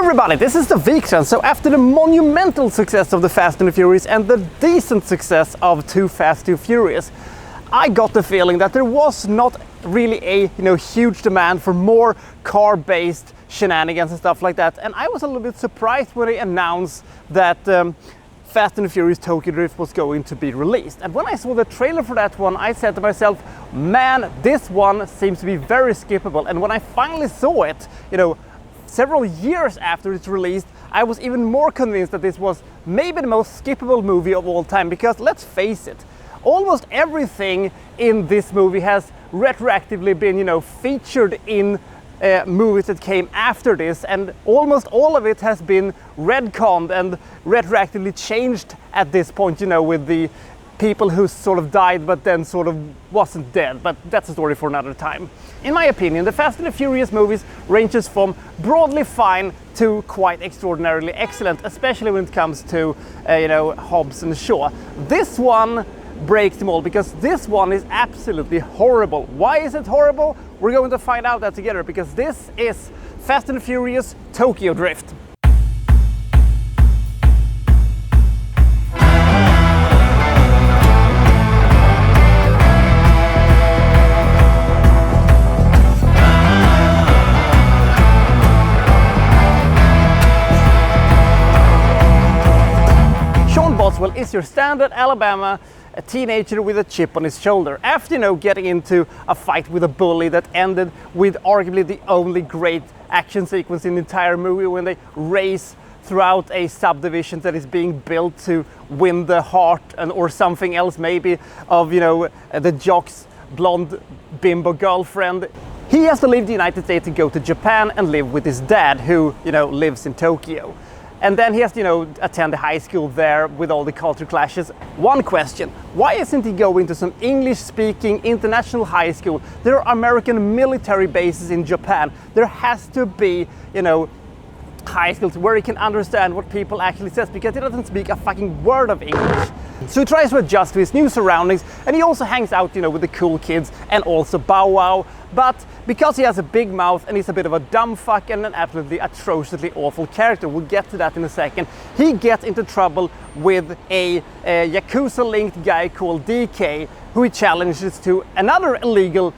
everybody, this is the Wikstrand. So after the monumental success of the Fast and the Furious and the decent success of Too Fast, Too Furious, I got the feeling that there was not really a huge demand for more car-based shenanigans and stuff like that. And I was a little bit surprised when they announced that Fast and the Furious Tokyo Drift was going to be released. And when I saw the trailer for that one, I said to myself, man, this one seems to be very skippable. And when I finally saw it, several years after it's released, I was even more convinced that this was maybe the most skippable movie of all time, because let's face it, almost everything in this movie has retroactively been, featured in movies that came after this, and almost all of it has been retconned and retroactively changed at this point, with the people who sort of died but then sort of wasn't dead, but that's a story for another time. In my opinion, the Fast and the Furious movies ranges from broadly fine to quite extraordinarily excellent, especially when it comes to, Hobbs and Shaw. This one breaks them all, because this one is absolutely horrible. Why is it horrible? We're going to find out that together, because this is Fast and the Furious Tokyo Drift. Well, is your standard Alabama a teenager with a chip on his shoulder after getting into a fight with a bully that ended with arguably the only great action sequence in the entire movie, when they race throughout a subdivision that is being built to win the heart or something else, maybe of the jock's blonde bimbo girlfriend. He has to leave the United States and go to Japan and live with his dad, who lives in Tokyo. And then he has to, attend the high school there with all the culture clashes. One question, why isn't he going to some English-speaking international high school? There are American military bases in Japan. There has to be, high schools where he can understand what people actually says, because he doesn't speak a fucking word of English. So he tries to adjust to his new surroundings, and he also hangs out, with the cool kids and also Bow Wow. But because he has a big mouth and he's a bit of a dumb fuck and an absolutely atrociously awful character, we'll get to that in a second, he gets into trouble with a Yakuza-linked guy called DK, who he challenges to another illegal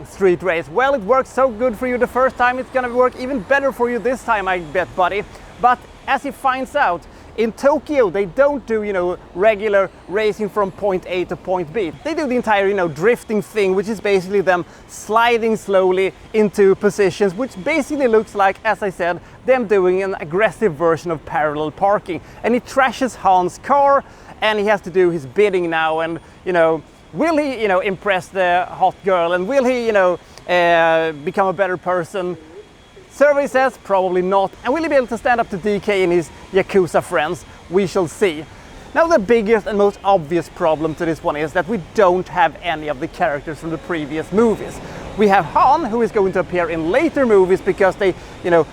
street race. Well, it worked so good for you the first time, it's gonna work even better for you this time, I bet, buddy. But as he finds out, in Tokyo, they don't do, regular racing from point A to point B. They do the entire, drifting thing, which is basically them sliding slowly into positions, which basically looks like, as I said, them doing an aggressive version of parallel parking. And he trashes Han's car, and he has to do his bidding now. And, will he, impress the hot girl? And will he, become a better person? Survey says probably not. And will he be able to stand up to DK and his Yakuza friends? We shall see. Now, the biggest and most obvious problem to this one is that we don't have any of the characters from the previous movies. We have Han, who is going to appear in later movies because they,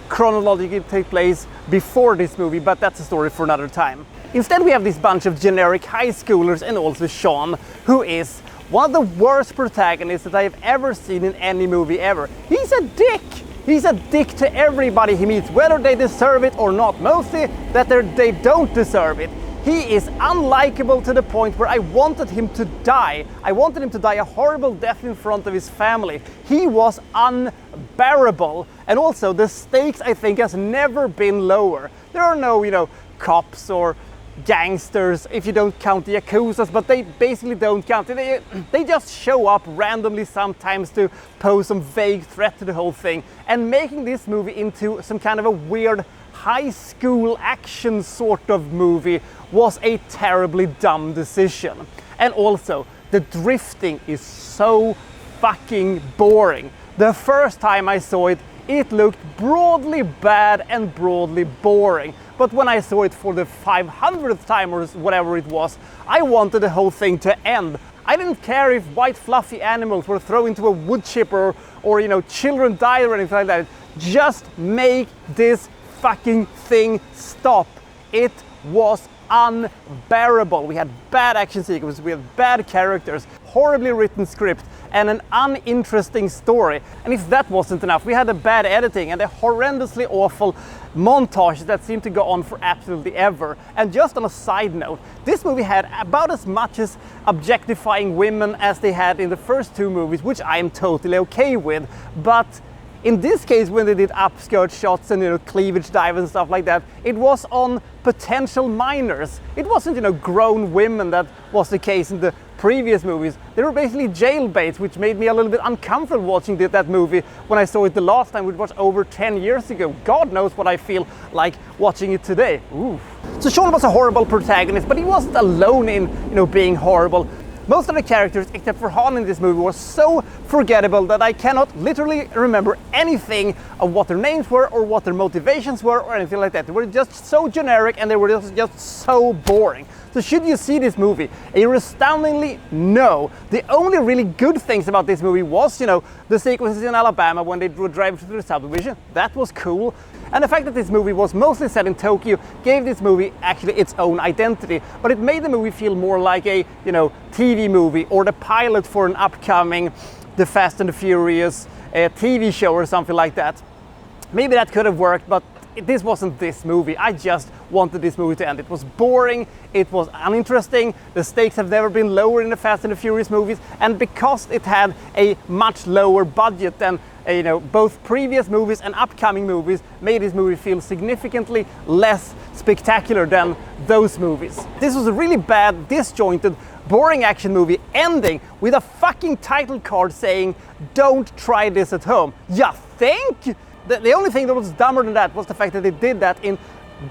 chronologically take place before this movie, but that's a story for another time. Instead, we have this bunch of generic high schoolers, and also Sean, who is one of the worst protagonists that I have ever seen in any movie ever. He's a dick! He's a dick to everybody he meets, whether they deserve it or not. Mostly that they don't deserve it. He is unlikable to the point where I wanted him to die. I wanted him to die a horrible death in front of his family. He was unbearable. And also, the stakes, I think, has never been lower. There are no, cops or gangsters, if you don't count the Yakuzas, but they basically don't count. They just show up randomly sometimes to pose some vague threat to the whole thing, and making this movie into some kind of a weird high school action sort of movie was a terribly dumb decision. And also, the drifting is so fucking boring. The first time I saw it, it looked broadly bad and broadly boring. But when I saw it for the 500th time or whatever it was, I wanted the whole thing to end. I didn't care if white fluffy animals were thrown into a wood chipper or children died or anything like that. Just make this fucking thing stop. It was unbearable. We had bad action sequences, we had bad characters, horribly written script, and an uninteresting story. And if that wasn't enough, we had a bad editing and a horrendously awful montages that seem to go on for absolutely ever. And just on a side note, this movie had about as much as objectifying women as they had in the first two movies, which I am totally okay with. But in this case, when they did upskirt shots and, you know, cleavage dive and stuff like that, it was on potential minors. It wasn't, you know, grown women that was the case in the previous movies. They were basically jailbaits, which made me a little bit uncomfortable watching that movie when I saw it the last time, which was over 10 years ago. God knows what I feel like watching it today. Ooh. So Sean was a horrible protagonist, but he wasn't alone in, you know, being horrible. Most of the characters, except for Han in this movie, were so forgettable that I cannot literally remember anything of what their names were or what their motivations were or anything like that. They were just so generic and they were just so boring. So should you see this movie? A resoundingly no. The only really good things about this movie was, you know, the sequences in Alabama when they would drive through the subdivision. That was cool. And the fact that this movie was mostly set in Tokyo gave this movie actually its own identity, but it made the movie feel more like a, you know, TV movie or the pilot for an upcoming The Fast and the Furios TV show or something like that. Maybe that could have worked, but this wasn't this movie. I just wanted this movie to end. It was boring, it was uninteresting, the stakes have never been lower in the Fast and the Furious movies, and because it had a much lower budget than you know, both previous movies and upcoming movies, made this movie feel significantly less spectacular than those movies. This was a really bad, disjointed, boring action movie ending with a fucking title card saying, "Don't try this at home." You think? The only thing that was dumber than that was the fact that they did that in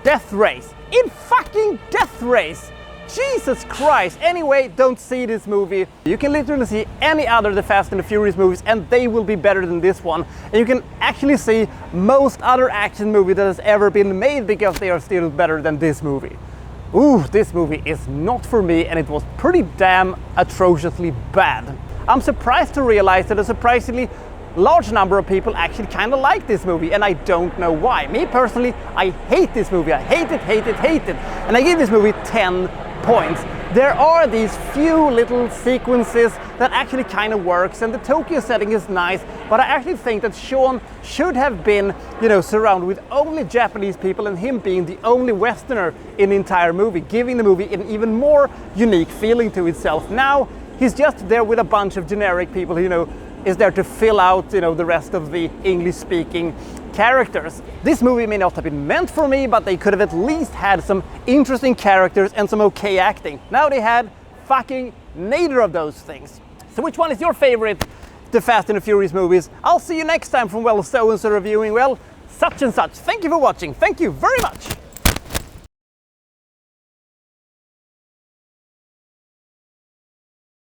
Death Race. In fucking Death Race! Jesus Christ! Anyway, don't see this movie. You can literally see any other The Fast and the Furious movies and they will be better than this one. And you can actually see most other action movie that has ever been made because they are still better than this movie. Ooh, this movie is not for me and it was pretty damn atrociously bad. I'm surprised to realize that a surprisingly large number of people actually kind of like this movie, and I don't know why. Me personally, I hate this movie. I hate it, hate it, hate it. And I give this movie 10 points. There are these few little sequences that actually kind of works, and the Tokyo setting is nice, but I actually think that Sean should have been, you know, surrounded with only Japanese people and him being the only Westerner in the entire movie, giving the movie an even more unique feeling to itself. Now, he's just there with a bunch of generic people who, you know, is there to fill out, you know, the rest of the English-speaking characters. This movie may not have been meant for me, but they could have at least had some interesting characters and some okay acting. Now they had fucking neither of those things. So which one is your favorite The Fast and the Furious movies? I'll see you next time from, well, so-and-so reviewing, well, such and such. Thank you for watching. Thank you very much.